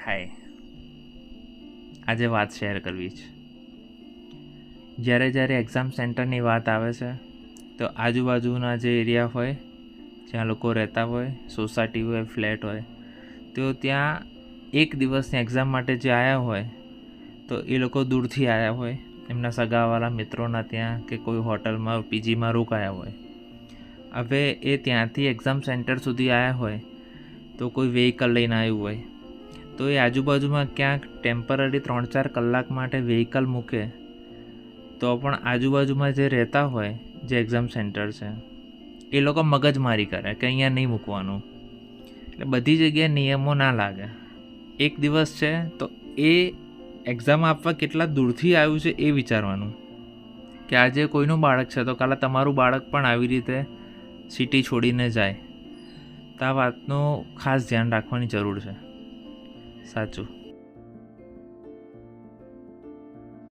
હાય, આજે વાત શેર કરવી છે. જ્યારે એક્ઝામ સેન્ટરની વાત આવે છે તો આજુબાજુના જે એરિયા હોય, જ્યાં લોકો રહેતા હોય, સોસાયટી હોય, ફ્લેટ હોય, તો ત્યાં એક દિવસની એક્ઝામ માટે જે આવ્યા હોય તો એ લોકો દૂરથી આવ્યા હોય, એમના સગાવાળા મિત્રોના ત્યાં કે કોઈ હોટલમાં પીજીમાં રોકાયા હોય. હવે એ ત્યાંથી એક્ઝામ સેન્ટર સુધી આવ્યા હોય તો કોઈ વ્હીકલ લઈને આવ્યું હોય તો એ આજુબાજુમાં ક્યાંક ટેમ્પરરી 3-4 કલાક માટે વ્હીકલ મૂકે તો પણ આજુબાજુમાં જે રહેતા હોય, જે એક્ઝામ સેન્ટર છે, એ લોકો મગજમારી કરે કે અહીંયા નહીં મૂકવાનું. એટલે બધી જગ્યાએ નિયમો ના લાગે. એક દિવસ છે તો એ એક્ઝામ આપવા કેટલા દૂરથી આવ્યું છે એ વિચારવાનું કે આજે કોઈનું બાળક છે તો કાલે તમારું બાળક પણ આવી રીતે સિટી છોડીને જાય. તો આ વાતનું ખાસ ધ્યાન રાખવાની જરૂર છે. સાચું.